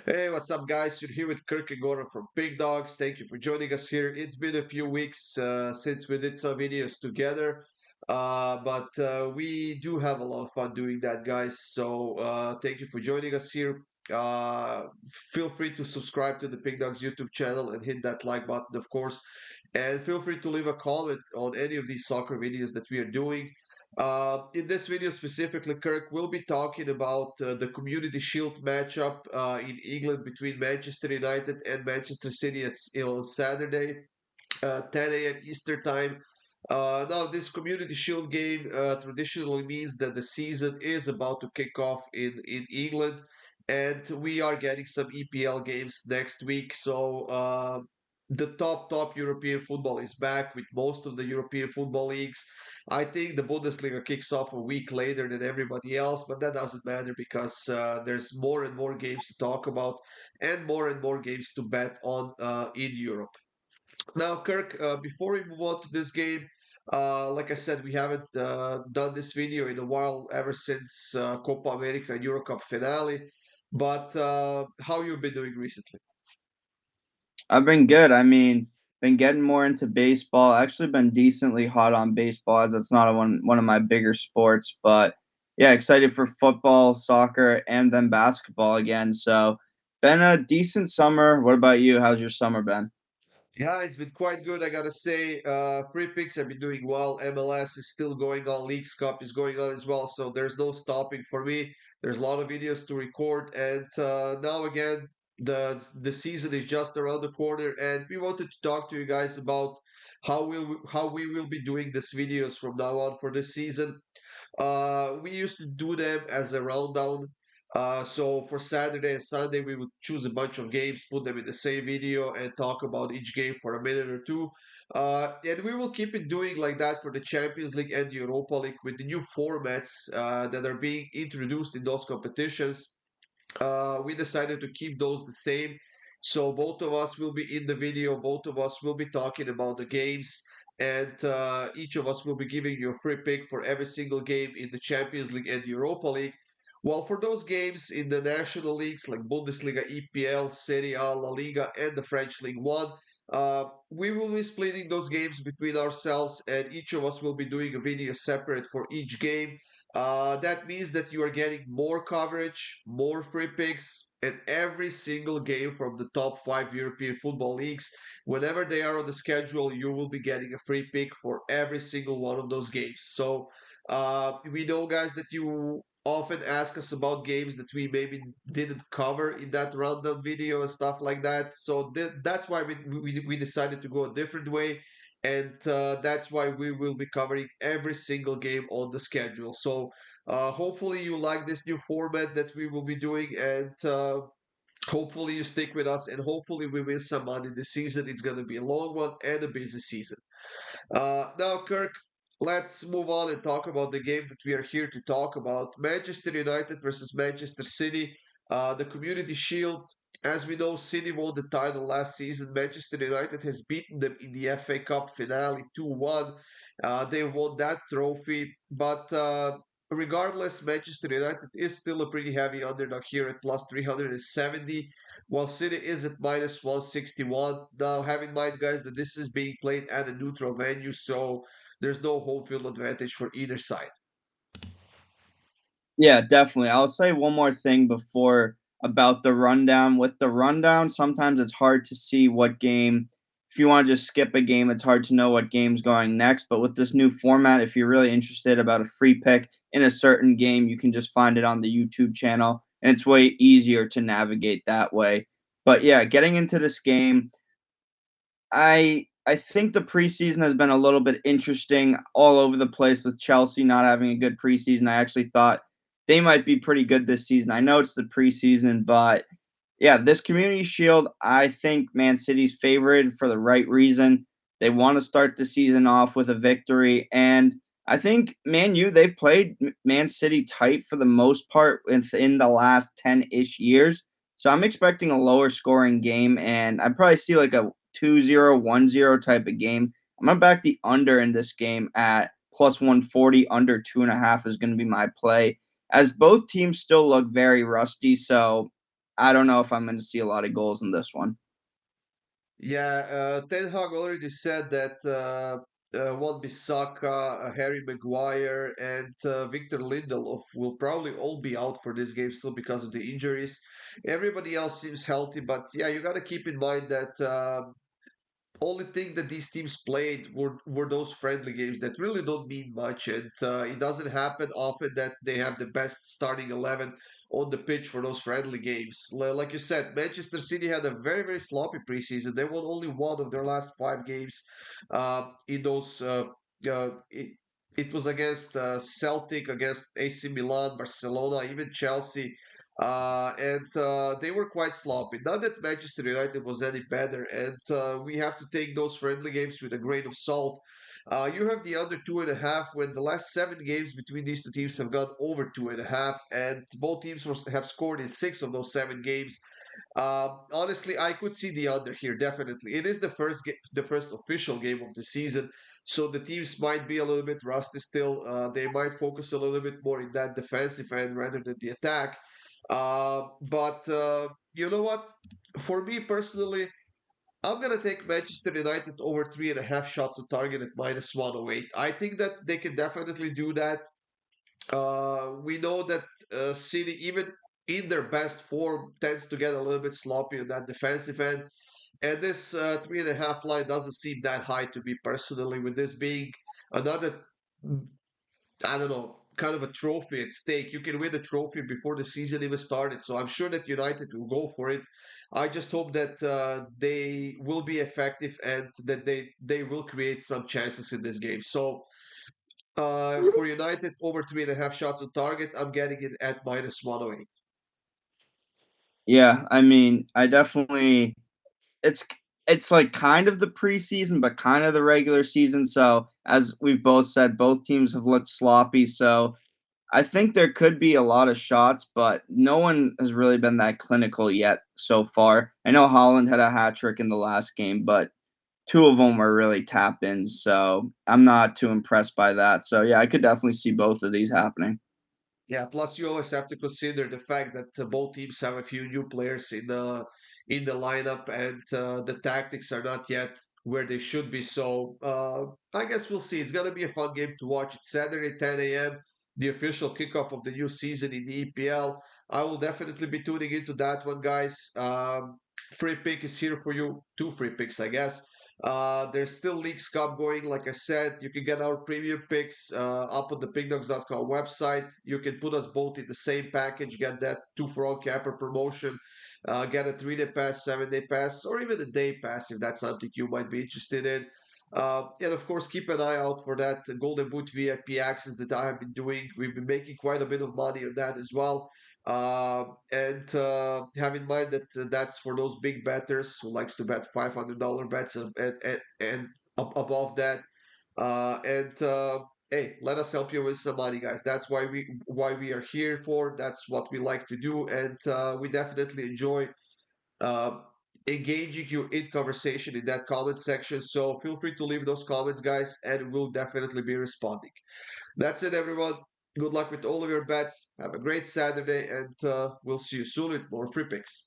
Hey, what's up, guys? You're here with Kirk and Gordon from PickDawgz. Thank you for joining us here. It's been a few weeks since we did some videos together, but we do have a lot of fun doing that, guys. So thank you for joining us here. Uh, Feel free to subscribe to the PickDawgz YouTube channel and hit that like button, of course. And feel free to leave a comment on any of these soccer videos that we are doing. In this video specifically, Kirk will be talking about the Community Shield matchup in England between Manchester United and Manchester City on Saturday, 10 a.m. Eastern Time. Now, this Community Shield game traditionally means that the season is about to kick off in England, and we are getting some EPL games next week. So the top European football is back with most of the European football leagues. I think the Bundesliga kicks off a week later than everybody else, but that doesn't matter because there's more and more games to talk about and more games to bet on in Europe. Now, Kirk, before we move on to this game, like I said, we haven't done this video in a while, ever since Copa America and Euro Cup finale. But how you been doing recently? I've been good. Been getting more into baseball. Actually, been decently hot on baseball as it's not one of my bigger sports. But yeah, excited for football, soccer, and then basketball again. So, been a decent summer. What about you? How's your summer been? Yeah, it's been quite good, I gotta say. Free picks have been doing well. MLS is still going on. Leagues Cup is going on as well. So there's no stopping for me. There's a lot of videos to record, and now again, the season is just around the corner, and we wanted to talk to you guys about how we will be doing these videos from now on for this season. We used to do them as a rundown. So for Saturday and Sunday, we would choose a bunch of games, put them in the same video, and talk about each game for a minute or two. And we will keep it doing like that for the Champions League and the Europa League with the new formats that are being introduced in those competitions. We decided to keep those the same. So both of us will be in the video, both of us will be talking about the games, and each of us will be giving you a free pick for every single game in the Champions League and the Europa League. While for those games in the national leagues like Bundesliga, EPL, Serie A, La Liga, and the French League One, we will be splitting those games between ourselves, and each of us will be doing a video separate for each game. That means that you are getting more coverage, more free picks, and every single game from the top five European football leagues. Whenever they are on the schedule, you will be getting a free pick for every single one of those games. So we know, guys, that you often ask us about games that we maybe didn't cover in that rundown video and stuff like that. So that's why we decided to go a different way, and that's why we will be covering every single game on the schedule. So hopefully you like this new format that we will be doing, and hopefully you stick with us, and hopefully we win some money this season. It's going to be a long one and a busy season. Now, Kirk, let's move on and talk about the game that we are here to talk about. Manchester United versus Manchester City, the Community Shield. As we know, City won the title last season. Manchester United has beaten them in the FA Cup finale 2-1. They won that trophy, but regardless, Manchester United is still a pretty heavy underdog here at plus 370, while City is at minus 161. Now, have in mind, guys, that this is being played at a neutral venue, so there's no home field advantage for either side. Yeah, definitely. I'll say one more thing before about the rundown. With the rundown, sometimes it's hard to see what game. If you want to just skip a game, it's hard to know what game's going next. But with this new format, if you're really interested about a free pick in a certain game, you can just find it on the YouTube channel, and it's way easier to navigate that way. But yeah, getting into this game, I think the preseason has been a little bit interesting all over the place with Chelsea not having a good preseason. I actually thought they might be pretty good this season. I know it's the preseason, but yeah, this Community Shield, I think Man City's favored for the right reason. They want to start the season off with a victory, and I think Man U they've played Man City tight for the most part within the last 10-ish years. So I'm expecting a lower scoring game, and I probably see like a 2-0, 1-0 type of game. I'm gonna back the under in this game at plus 140. Under 2.5 is going to be my play, as both teams still look very rusty. So I don't know if I'm going to see a lot of goals in this one. Yeah, Ten Hag already said that Wan-Bissaka, Harry Maguire, and Victor Lindelof will probably all be out for this game still because of the injuries. Everybody else seems healthy, but yeah, you got to keep in mind that only thing that these teams played were those friendly games that really don't mean much, and it doesn't happen often that they have the best starting 11 on the pitch for those friendly games. Like you said, Manchester City had a very very sloppy preseason. They won only one of their last 5 games. In those, it was against Celtic, against AC Milan, Barcelona, even Chelsea. And they were quite sloppy. Not that Manchester United was any better, and we have to take those friendly games with a grain of salt. You have the under 2.5 when the last 7 games between these two teams have gone over 2.5, and both teams have scored in 6 of those 7 games. Honestly, I could see the under here definitely. It is the first official game of the season, so the teams might be a little bit rusty still. They might focus a little bit more in that defensive end rather than the attack. But you know what? For me personally, I'm gonna take Manchester United over 3.5 shots on target at -108. I think that they can definitely do that. We know that City, even in their best form, tends to get a little bit sloppy on that defensive end. And this 3.5 line doesn't seem that high to me personally, with this being another, I don't know, kind of a trophy at stake. You can win a trophy before the season even started. So I'm sure that United will go for it. I just hope that they will be effective and that they will create some chances in this game. So for United, over 3.5 shots on target, I'm getting it at -108. Yeah, I mean, I definitely it's it's like kind of the preseason, but kind of the regular season. So as we've both said, both teams have looked sloppy. So I think there could be a lot of shots, but no one has really been that clinical yet so far. I know Holland had a hat trick in the last game, but two of them were really tap ins. So I'm not too impressed by that. So yeah, I could definitely see both of these happening. Yeah, plus you always have to consider the fact that both teams have a few new players in the lineup, and the tactics are not yet where they should be. So I guess we'll see. It's gonna be a fun game to watch. It's Saturday, 10 a.m., the official kickoff of the new season in the EPL. I will definitely be tuning into that one, guys. Free pick is here for you. 2 free picks, I guess. There's still Leagues Cup going. Like I said, you can get our premium picks up on the PickDawgz.com website. You can put us both in the same package, get that 2 for 1 capper promotion, get a 3-day pass, 7-day pass, or even a day pass if that's something you might be interested in. And of course, keep an eye out for that Golden Boot VIP access that I have been doing. We've been making quite a bit of money on that as well. And have in mind that that's for those big betters who likes to bet $500 bets and above that. And hey, let us help you with some money, guys. That's why we are here for. That's what we like to do, and we definitely enjoy uh, engaging you in conversation in that comment section. So feel free to leave those comments, guys, and we'll definitely be responding. That's it, everyone. Good luck with all of your bets. Have a great Saturday, and we'll see you soon with more free picks.